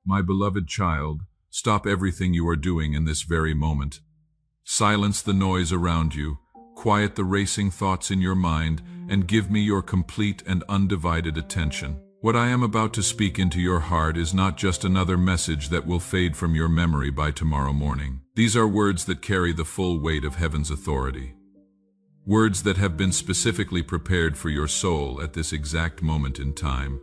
My beloved child, stop everything you are doing in this very moment. Silence the noise around you, quiet the racing thoughts in your mind, and give me your complete and undivided attention. What I am about to speak into your heart is not just another message that will fade from your memory by tomorrow morning. These are words that carry the full weight of heaven's authority. Words that have been specifically prepared for your soul at this exact moment in time.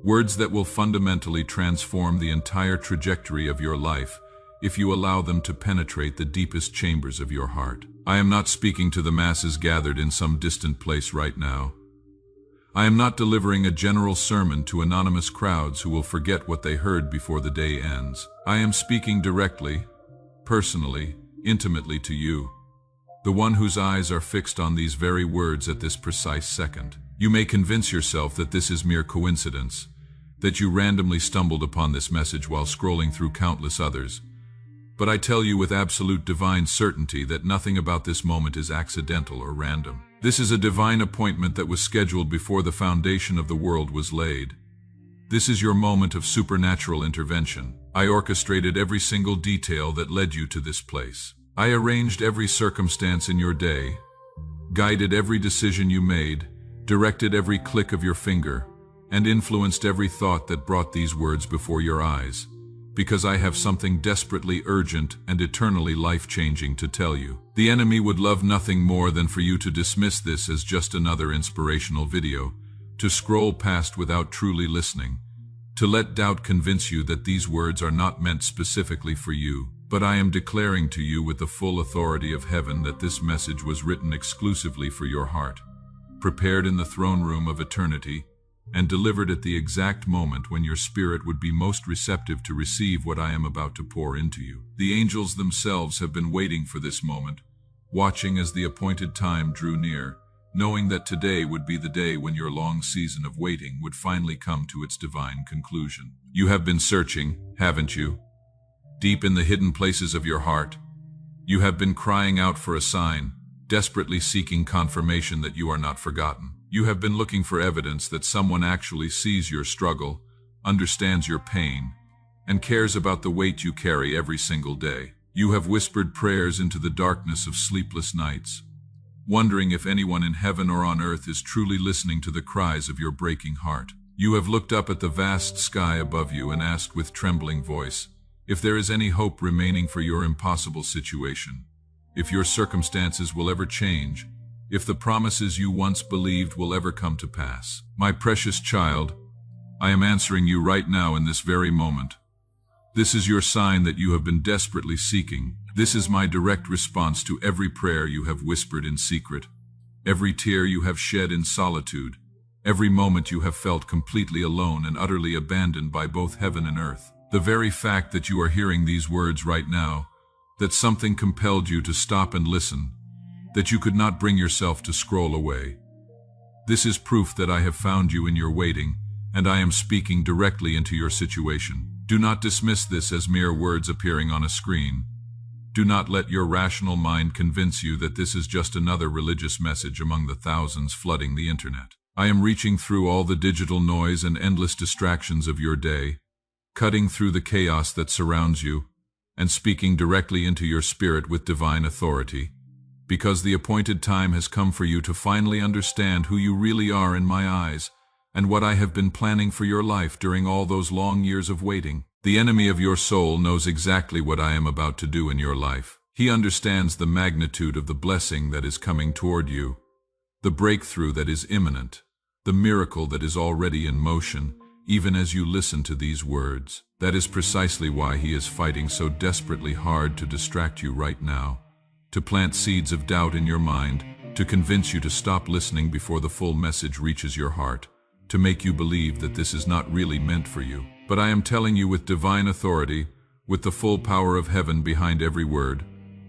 Words that will fundamentally transform the entire trajectory of your life if you allow them to penetrate the deepest chambers of your heart. I am not speaking to the masses gathered in some distant place right now. I am not delivering a general sermon to anonymous crowds who will forget what they heard before the day ends. I am speaking directly, personally, intimately to you, the one whose eyes are fixed on these very words at this precise second. You may convince yourself that this is mere coincidence, that you randomly stumbled upon this message while scrolling through countless others. But I tell you with absolute divine certainty that nothing about this moment is accidental or random. This is a divine appointment that was scheduled before the foundation of the world was laid. This is your moment of supernatural intervention. I orchestrated every single detail that led you to this place. I arranged every circumstance in your day, guided every decision you made, directed every click of your finger, and influenced every thought that brought these words before your eyes, because I have something desperately urgent and eternally life-changing to tell you. The enemy would love nothing more than for you to dismiss this as just another inspirational video, to scroll past without truly listening, to let doubt convince you that these words are not meant specifically for you. But I am declaring to you with the full authority of heaven that this message was written exclusively for your heart, prepared in the throne room of eternity, and delivered at the exact moment when your spirit would be most receptive to receive what I am about to pour into you. The angels themselves have been waiting for this moment, watching as the appointed time drew near, knowing that today would be the day when your long season of waiting would finally come to its divine conclusion. You have been searching, haven't you? Deep in the hidden places of your heart, you have been crying out for a sign, desperately seeking confirmation that you are not forgotten. You have been looking for evidence that someone actually sees your struggle, understands your pain, and cares about the weight you carry every single day. You have whispered prayers into the darkness of sleepless nights, wondering if anyone in heaven or on earth is truly listening to the cries of your breaking heart. You have looked up at the vast sky above you and asked with trembling voice if there is any hope remaining for your impossible situation, if your circumstances will ever change, if the promises you once believed will ever come to pass. My precious child, I am answering you right now in this very moment. This is your sign that you have been desperately seeking. This is my direct response to every prayer you have whispered in secret, every tear you have shed in solitude, every moment you have felt completely alone and utterly abandoned by both heaven and earth. The very fact that you are hearing these words right now, that something compelled you to stop and listen, that you could not bring yourself to scroll away. This is proof that I have found you in your waiting, and I am speaking directly into your situation. Do not dismiss this as mere words appearing on a screen. Do not let your rational mind convince you that this is just another religious message among the thousands flooding the internet. I am reaching through all the digital noise and endless distractions of your day, cutting through the chaos that surrounds you, and speaking directly into your spirit with divine authority, because the appointed time has come for you to finally understand who you really are in my eyes, and what I have been planning for your life during all those long years of waiting. The enemy of your soul knows exactly what I am about to do in your life. He understands the magnitude of the blessing that is coming toward you, the breakthrough that is imminent, the miracle that is already in motion, even as you listen to these words. That is precisely why he is fighting so desperately hard to distract you right now, to plant seeds of doubt in your mind, to convince you to stop listening before the full message reaches your heart, to make you believe that this is not really meant for you. But I am telling you with divine authority, with the full power of heaven behind every word,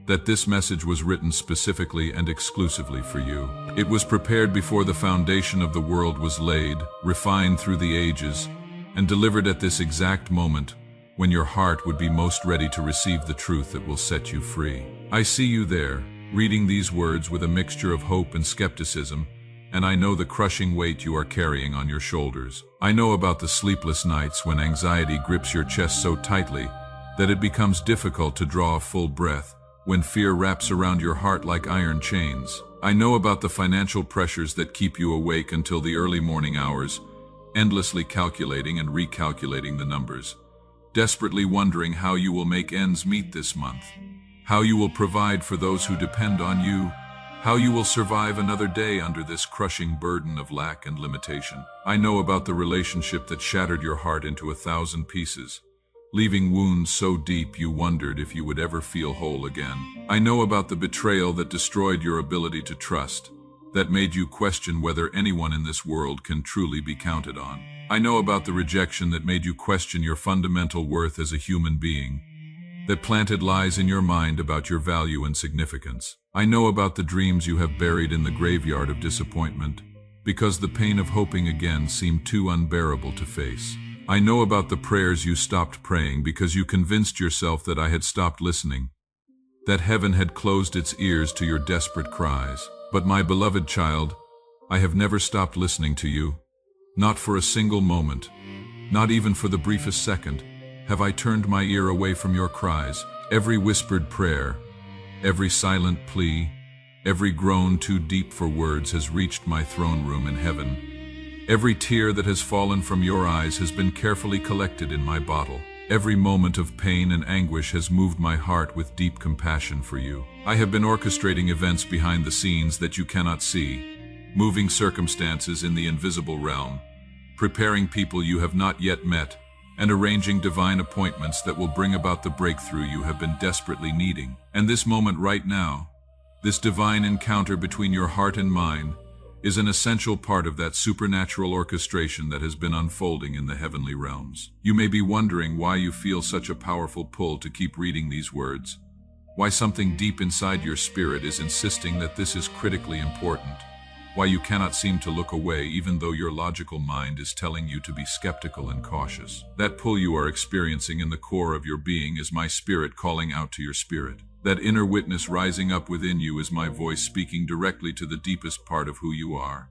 that this message was written specifically and exclusively for you. It was prepared before the foundation of the world was laid, refined through the ages, and delivered at this exact moment when your heart would be most ready to receive the truth that will set you free. I see you there, reading these words with a mixture of hope and skepticism, and I know the crushing weight you are carrying on your shoulders. I know about the sleepless nights when anxiety grips your chest so tightly that it becomes difficult to draw a full breath, when fear wraps around your heart like iron chains. I know about the financial pressures that keep you awake until the early morning hours, endlessly calculating and recalculating the numbers, desperately wondering how you will make ends meet this month, how you will provide for those who depend on you, how you will survive another day under this crushing burden of lack and limitation. I know about the relationship that shattered your heart into 1,000 pieces, leaving wounds so deep you wondered if you would ever feel whole again. I know about the betrayal that destroyed your ability to trust, that made you question whether anyone in this world can truly be counted on. I know about the rejection that made you question your fundamental worth as a human being, that planted lies in your mind about your value and significance. I know about the dreams you have buried in the graveyard of disappointment, because the pain of hoping again seemed too unbearable to face. I know about the prayers you stopped praying because you convinced yourself that I had stopped listening, that heaven had closed its ears to your desperate cries. But my beloved child, I have never stopped listening to you. Not for a single moment, not even for the briefest second, have I turned my ear away from your cries. Every whispered prayer, every silent plea, every groan too deep for words has reached my throne room in heaven. Every tear that has fallen from your eyes has been carefully collected in my bottle. Every moment of pain and anguish has moved my heart with deep compassion for you. I have been orchestrating events behind the scenes that you cannot see, moving circumstances in the invisible realm, preparing people you have not yet met, and arranging divine appointments that will bring about the breakthrough you have been desperately needing. And this moment right now, this divine encounter between your heart and mine, is an essential part of that supernatural orchestration that has been unfolding in the heavenly realms. You may be wondering why you feel such a powerful pull to keep reading these words, why something deep inside your spirit is insisting that this is critically important, why you cannot seem to look away even though your logical mind is telling you to be skeptical and cautious. That pull you are experiencing in the core of your being is my spirit calling out to your spirit. That inner witness rising up within you is my voice speaking directly to the deepest part of who you are,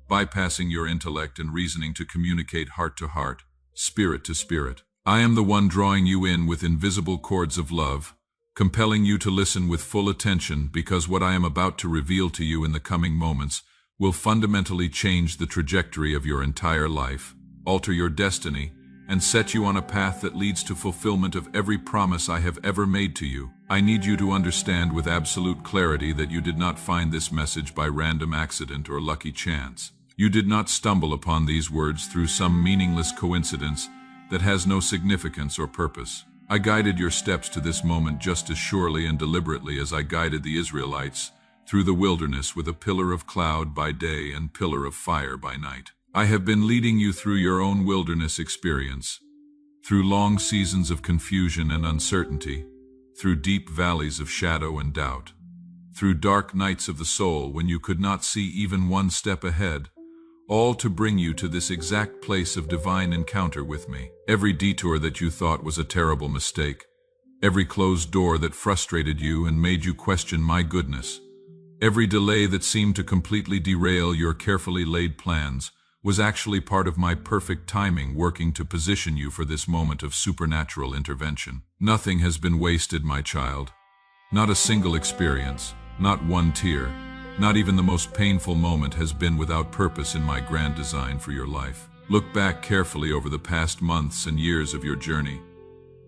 bypassing your intellect and reasoning to communicate heart to heart, spirit to spirit. I am the one drawing you in with invisible cords of love, compelling you to listen with full attention because what I am about to reveal to you in the coming moments will fundamentally change the trajectory of your entire life, alter your destiny, and set you on a path that leads to fulfillment of every promise I have ever made to you. I need you to understand with absolute clarity that you did not find this message by random accident or lucky chance. You did not stumble upon these words through some meaningless coincidence that has no significance or purpose. I guided your steps to this moment just as surely and deliberately as I guided the Israelites through the wilderness with a pillar of cloud by day and pillar of fire by night. I have been leading you through your own wilderness experience, through long seasons of confusion and uncertainty, through deep valleys of shadow and doubt, through dark nights of the soul when you could not see even one step ahead, all to bring you to this exact place of divine encounter with me. Every detour that you thought was a terrible mistake, every closed door that frustrated you and made you question my goodness, every delay that seemed to completely derail your carefully laid plans, was actually part of my perfect timing working to position you for this moment of supernatural intervention. Nothing has been wasted, my child. Not a single experience, not one tear, not even the most painful moment has been without purpose in my grand design for your life. Look back carefully over the past months and years of your journey.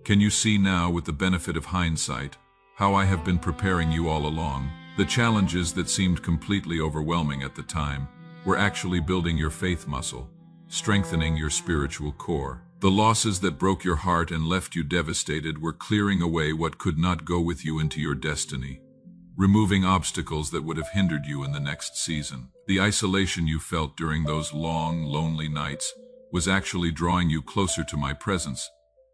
Can you see now, with the benefit of hindsight, how I have been preparing you all along? The challenges that seemed completely overwhelming at the time were actually building your faith muscle, strengthening your spiritual core. The losses that broke your heart and left you devastated were clearing away what could not go with you into your destiny, removing obstacles that would have hindered you in the next season. The isolation you felt during those long, lonely nights was actually drawing you closer to my presence,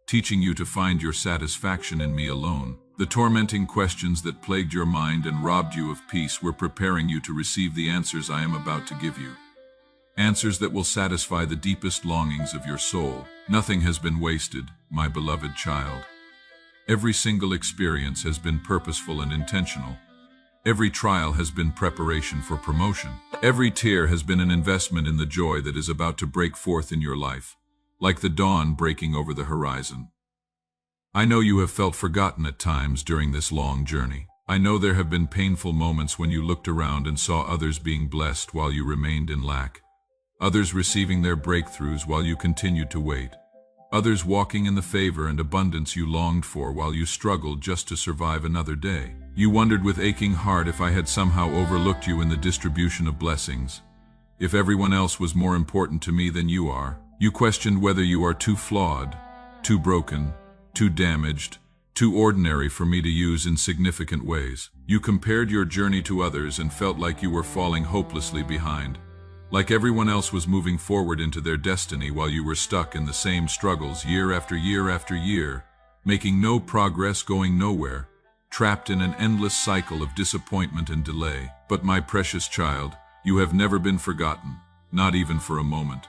teaching you to find your satisfaction in me alone. The tormenting questions that plagued your mind and robbed you of peace were preparing you to receive the answers I am about to give you. Answers that will satisfy the deepest longings of your soul. Nothing has been wasted, my beloved child. Every single experience has been purposeful and intentional. Every trial has been preparation for promotion. Every tear has been an investment in the joy that is about to break forth in your life, like the dawn breaking over the horizon. I know you have felt forgotten at times during this long journey. I know there have been painful moments when you looked around and saw others being blessed while you remained in lack, others receiving their breakthroughs while you continued to wait, others walking in the favor and abundance you longed for while you struggled just to survive another day. You wondered with aching heart if I had somehow overlooked you in the distribution of blessings, if everyone else was more important to me than you are. You questioned whether you are too flawed, too broken, too damaged, too ordinary for me to use in significant ways. You compared your journey to others and felt like you were falling hopelessly behind, like everyone else was moving forward into their destiny while you were stuck in the same struggles year after year after year, making no progress, going nowhere, trapped in an endless cycle of disappointment and delay. But my precious child, you have never been forgotten, not even for a moment.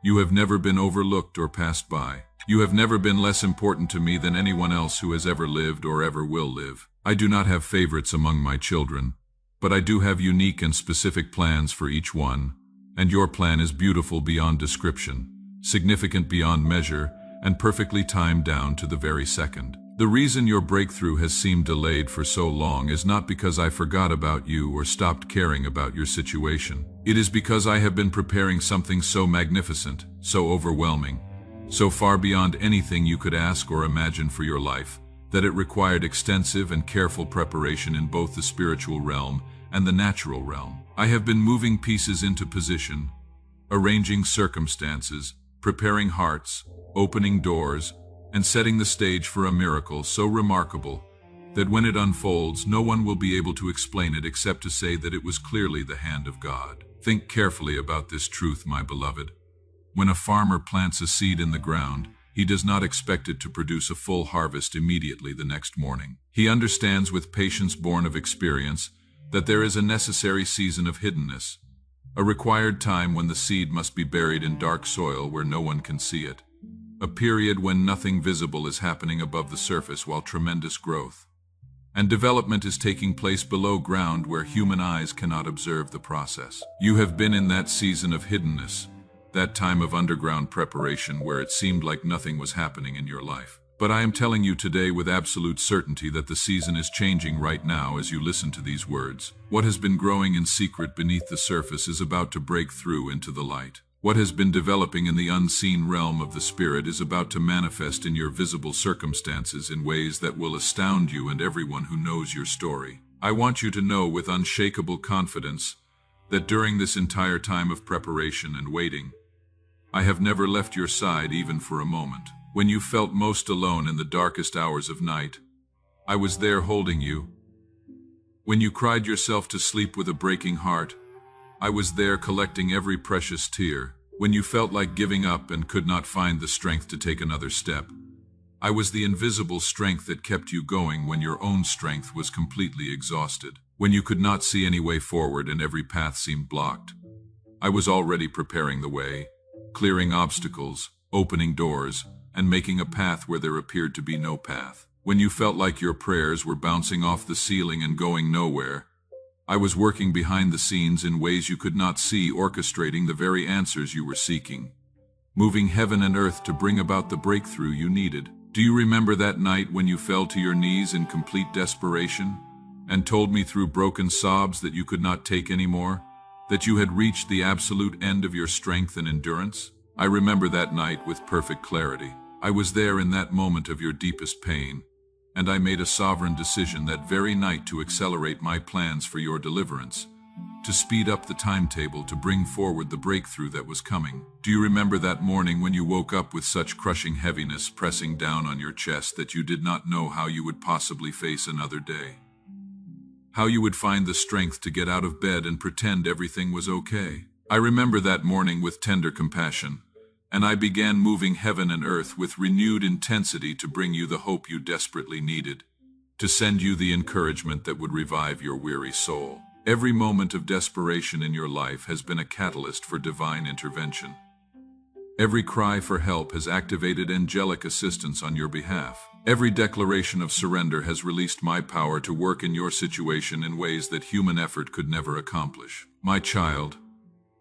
You have never been overlooked or passed by. You have never been less important to me than anyone else who has ever lived or ever will live. I do not have favorites among my children, but I do have unique and specific plans for each one, and your plan is beautiful beyond description, significant beyond measure, and perfectly timed down to the very second. The reason your breakthrough has seemed delayed for so long is not because I forgot about you or stopped caring about your situation. It is because I have been preparing something so magnificent, so overwhelming, so far beyond anything you could ask or imagine for your life, that it required extensive and careful preparation in both the spiritual realm and the natural realm. I have been moving pieces into position, arranging circumstances, preparing hearts, opening doors, and setting the stage for a miracle so remarkable that when it unfolds, no one will be able to explain it except to say that it was clearly the hand of God. Think carefully about this truth, my beloved. When a farmer plants a seed in the ground, he does not expect it to produce a full harvest immediately the next morning. He understands with patience born of experience that there is a necessary season of hiddenness, a required time when the seed must be buried in dark soil where no one can see it, a period when nothing visible is happening above the surface while tremendous growth and development is taking place below ground where human eyes cannot observe the process. You have been in that season of hiddenness, that time of underground preparation where it seemed like nothing was happening in your life. But I am telling you today with absolute certainty that the season is changing right now as you listen to these words. What has been growing in secret beneath the surface is about to break through into the light. What has been developing in the unseen realm of the Spirit is about to manifest in your visible circumstances in ways that will astound you and everyone who knows your story. I want you to know with unshakable confidence that during this entire time of preparation and waiting, I have never left your side even for a moment. When you felt most alone in the darkest hours of night, I was there holding you. When you cried yourself to sleep with a breaking heart, I was there collecting every precious tear. When you felt like giving up and could not find the strength to take another step, I was the invisible strength that kept you going when your own strength was completely exhausted. When you could not see any way forward and every path seemed blocked, I was already preparing the way, clearing obstacles, opening doors, and making a path where there appeared to be no path. When you felt like your prayers were bouncing off the ceiling and going nowhere, I was working behind the scenes in ways you could not see, orchestrating the very answers you were seeking, moving heaven and earth to bring about the breakthrough you needed. Do you remember that night when you fell to your knees in complete desperation and told me through broken sobs that you could not take any more, that you had reached the absolute end of your strength and endurance? I remember that night with perfect clarity. I was there in that moment of your deepest pain, and I made a sovereign decision that very night to accelerate my plans for your deliverance, to speed up the timetable to bring forward the breakthrough that was coming. Do you remember that morning when you woke up with such crushing heaviness pressing down on your chest that you did not know how you would possibly face another day? How you would find the strength to get out of bed and pretend everything was okay? I remember that morning with tender compassion, and I began moving heaven and earth with renewed intensity to bring you the hope you desperately needed, to send you the encouragement that would revive your weary soul. Every moment of desperation in your life has been a catalyst for divine intervention. Every cry for help has activated angelic assistance on your behalf. Every declaration of surrender has released my power to work in your situation in ways that human effort could never accomplish. My child,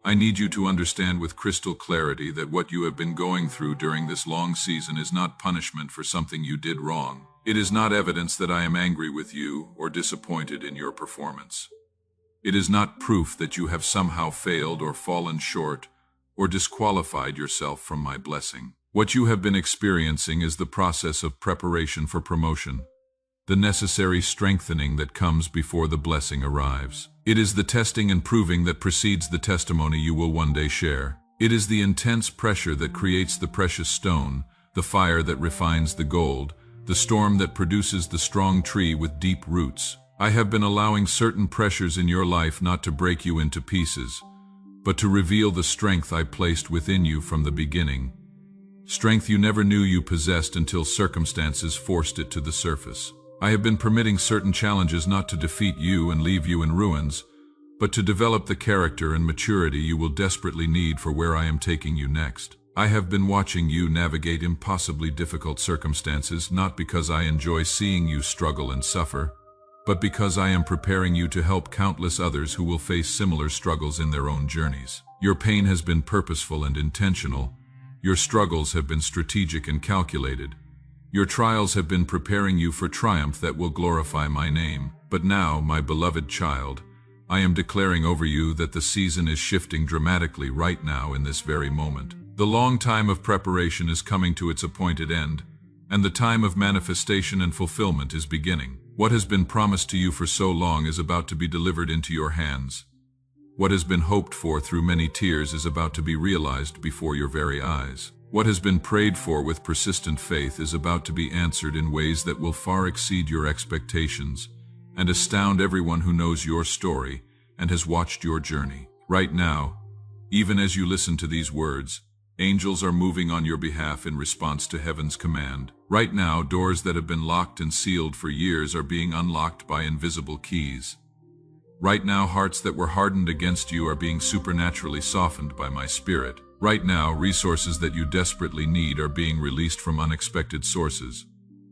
I need you to understand with crystal clarity that what you have been going through during this long season is not punishment for something you did wrong. It is not evidence that I am angry with you or disappointed in your performance. It is not proof that you have somehow failed or fallen short or disqualified yourself from my blessing. What you have been experiencing is the process of preparation for promotion, the necessary strengthening that comes before the blessing arrives. It is the testing and proving that precedes the testimony you will one day share. It is the intense pressure that creates the precious stone, the fire that refines the gold, the storm that produces the strong tree with deep roots. I have been allowing certain pressures in your life not to break you into pieces, but to reveal the strength I placed within you from the beginning. Strength you never knew you possessed until circumstances forced it to the surface. I have been permitting certain challenges not to defeat you and leave you in ruins, but to develop the character and maturity you will desperately need for where I am taking you next. I have been watching you navigate impossibly difficult circumstances not because I enjoy seeing you struggle and suffer, but because I am preparing you to help countless others who will face similar struggles in their own journeys. Your pain has been purposeful and intentional. Your struggles have been strategic and calculated. Your trials have been preparing you for triumph that will glorify my name. But now, my beloved child, I am declaring over you that the season is shifting dramatically right now in this very moment. The long time of preparation is coming to its appointed end, and the time of manifestation and fulfillment is beginning. What has been promised to you for so long is about to be delivered into your hands. What has been hoped for through many tears is about to be realized before your very eyes. What has been prayed for with persistent faith is about to be answered in ways that will far exceed your expectations and astound everyone who knows your story and has watched your journey. Right now, even as you listen to these words, angels are moving on your behalf in response to heaven's command. Right now, doors that have been locked and sealed for years are being unlocked by invisible keys. Right now, hearts that were hardened against you are being supernaturally softened by my Spirit. Right now, resources that you desperately need are being released from unexpected sources.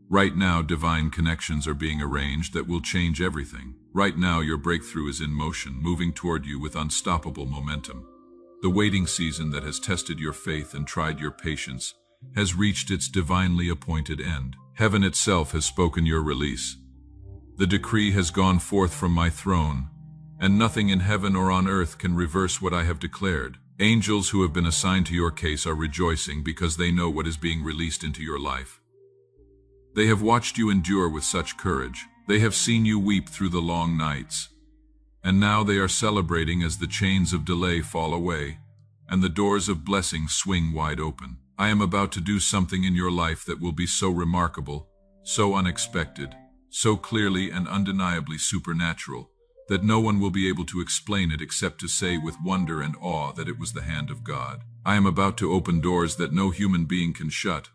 Right now, divine connections are being arranged that will change everything. Right now, your breakthrough is in motion, moving toward you with unstoppable momentum. The waiting season that has tested your faith and tried your patience has reached its divinely appointed end. Heaven itself has spoken your release. The decree has gone forth from my throne, and nothing in heaven or on earth can reverse what I have declared. Angels who have been assigned to your case are rejoicing because they know what is being released into your life. They have watched you endure with such courage. They have seen you weep through the long nights. And now they are celebrating as the chains of delay fall away and the doors of blessing swing wide open. I am about to do something in your life that will be so remarkable, so unexpected, so clearly and undeniably supernatural, that no one will be able to explain it except to say with wonder and awe that it was the hand of God. I am about to open doors that no human being can shut,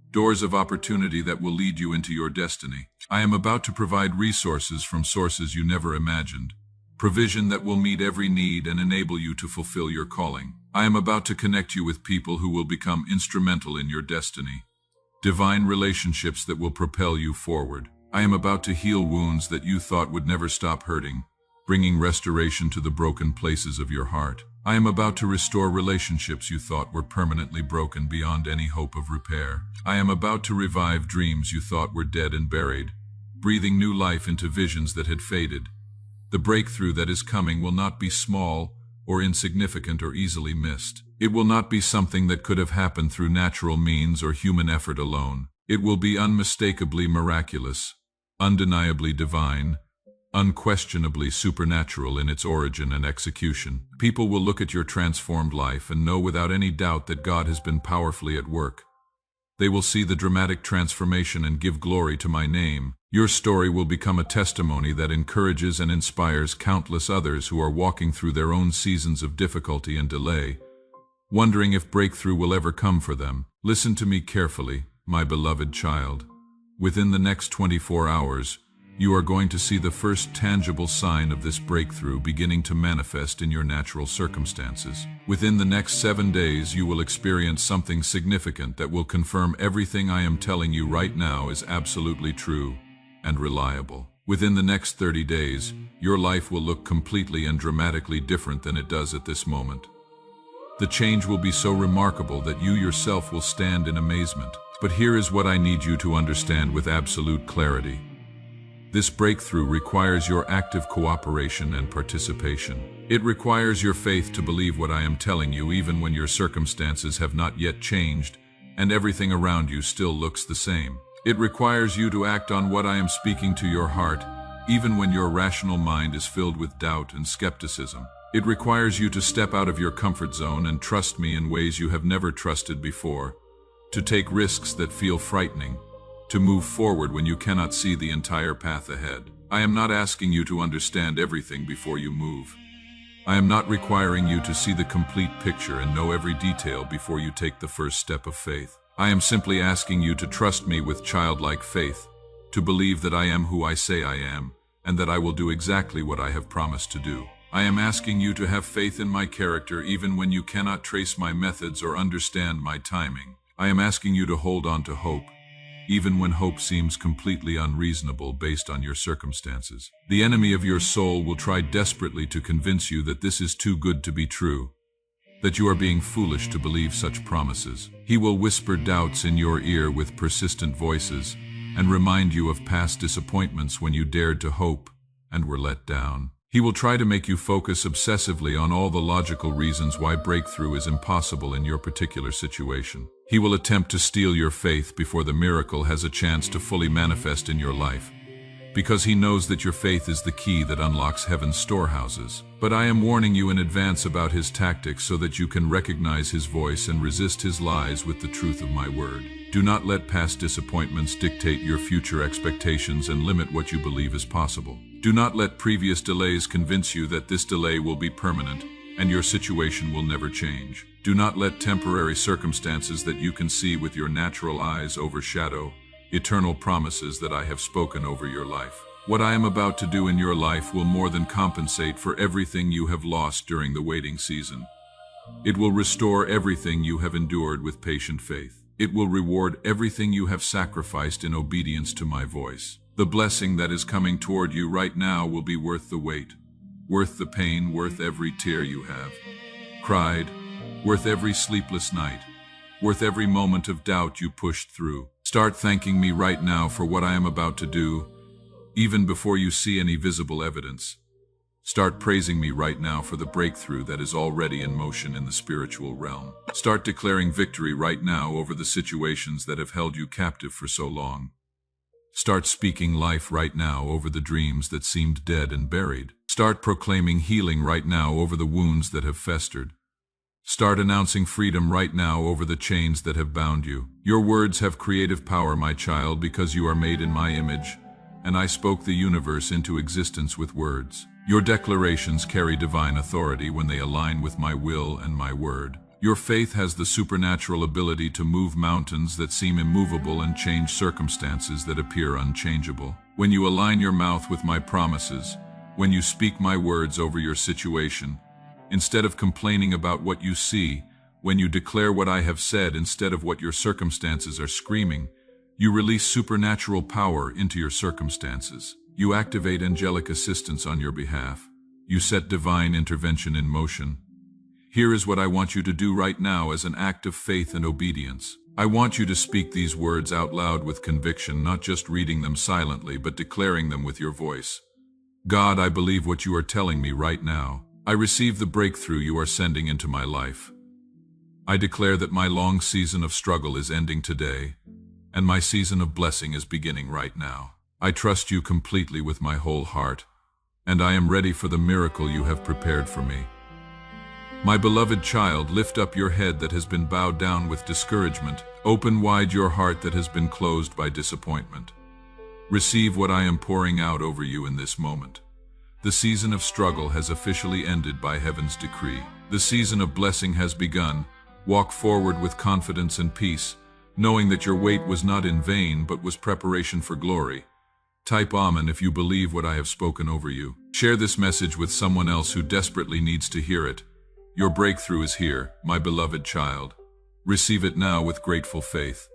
doors of opportunity that will lead you into your destiny. I am about to provide resources from sources you never imagined, provision that will meet every need and enable you to fulfill your calling. I am about to connect you with people who will become instrumental in your destiny, divine relationships that will propel you forward. I am about to heal wounds that you thought would never stop hurting, bringing restoration to the broken places of your heart. I am about to restore relationships you thought were permanently broken beyond any hope of repair. I am about to revive dreams you thought were dead and buried, breathing new life into visions that had faded. The breakthrough that is coming will not be small or insignificant or easily missed. It will not be something that could have happened through natural means or human effort alone. It will be unmistakably miraculous, undeniably divine, unquestionably supernatural in its origin and execution. People will look at your transformed life and know without any doubt that God has been powerfully at work. They will see the dramatic transformation and give glory to my name. Your story will become a testimony that encourages and inspires countless others who are walking through their own seasons of difficulty and delay, wondering if breakthrough will ever come for them. Listen to me carefully, my beloved child. Within the next 24 hours, You are going to see the first tangible sign of this breakthrough beginning to manifest in your natural circumstances. Within the next 7 days, you will experience something significant that will confirm everything I am telling you right now is absolutely true and reliable. Within the next 30 days, your life will look completely and dramatically different than it does at this moment. The change will be so remarkable that you yourself will stand in amazement. But here is what I need you to understand with absolute clarity. This breakthrough requires your active cooperation and participation. It requires your faith to believe what I am telling you even when your circumstances have not yet changed and everything around you still looks the same. It requires you to act on what I am speaking to your heart, even when your rational mind is filled with doubt and skepticism. It requires you to step out of your comfort zone and trust me in ways you have never trusted before, to take risks that feel frightening, to move forward when you cannot see the entire path ahead. I am not asking you to understand everything before you move. I am not requiring you to see the complete picture and know every detail before you take the first step of faith. I am simply asking you to trust me with childlike faith, to believe that I am who I say I am, and that I will do exactly what I have promised to do. I am asking you to have faith in my character even when you cannot trace my methods or understand my timing. I am asking you to hold on to hope, even when hope seems completely unreasonable based on your circumstances. The enemy of your soul will try desperately to convince you that this is too good to be true, that you are being foolish to believe such promises. He will whisper doubts in your ear with persistent voices and remind you of past disappointments when you dared to hope and were let down. He will try to make you focus obsessively on all the logical reasons why breakthrough is impossible in your particular situation. He will attempt to steal your faith before the miracle has a chance to fully manifest in your life, because he knows that your faith is the key that unlocks heaven's storehouses. But I am warning you in advance about his tactics so that you can recognize his voice and resist his lies with the truth of my word. Do not let past disappointments dictate your future expectations and limit what you believe is possible. Do not let previous delays convince you that this delay will be permanent and your situation will never change. Do not let temporary circumstances that you can see with your natural eyes overshadow eternal promises that I have spoken over your life. What I am about to do in your life will more than compensate for everything you have lost during the waiting season. It will restore everything you have endured with patient faith. It will reward everything you have sacrificed in obedience to my voice. The blessing that is coming toward you right now will be worth the wait, worth the pain, worth every tear you have cried, worth every sleepless night, worth every moment of doubt you pushed through. Start thanking me right now for what I am about to do, even before you see any visible evidence. Start praising me right now for the breakthrough that is already in motion in the spiritual realm. Start declaring victory right now over the situations that have held you captive for so long. Start speaking life right now over the dreams that seemed dead and buried. Start proclaiming healing right now over the wounds that have festered. Start announcing freedom right now over the chains that have bound you. Your words have creative power, my child, because you are made in my image, and I spoke the universe into existence with words. Your declarations carry divine authority when they align with my will and my word. Your faith has the supernatural ability to move mountains that seem immovable and change circumstances that appear unchangeable. When you align your mouth with my promises, when you speak my words over your situation, instead of complaining about what you see, when you declare what I have said instead of what your circumstances are screaming, you release supernatural power into your circumstances. You activate angelic assistance on your behalf. You set divine intervention in motion. Here is what I want you to do right now as an act of faith and obedience. I want you to speak these words out loud with conviction, not just reading them silently, but declaring them with your voice. God, I believe what you are telling me right now. I receive the breakthrough you are sending into my life. I declare that my long season of struggle is ending today, and my season of blessing is beginning right now. I trust you completely with my whole heart, and I am ready for the miracle you have prepared for me. My beloved child, lift up your head that has been bowed down with discouragement. Open wide your heart that has been closed by disappointment. Receive what I am pouring out over you in this moment. The season of struggle has officially ended by heaven's decree. The season of blessing has begun. Walk forward with confidence and peace, knowing that your wait was not in vain but was preparation for glory. Type Amen if you believe what I have spoken over you. Share this message with someone else who desperately needs to hear it. Your breakthrough is here, my beloved child. Receive it now with grateful faith.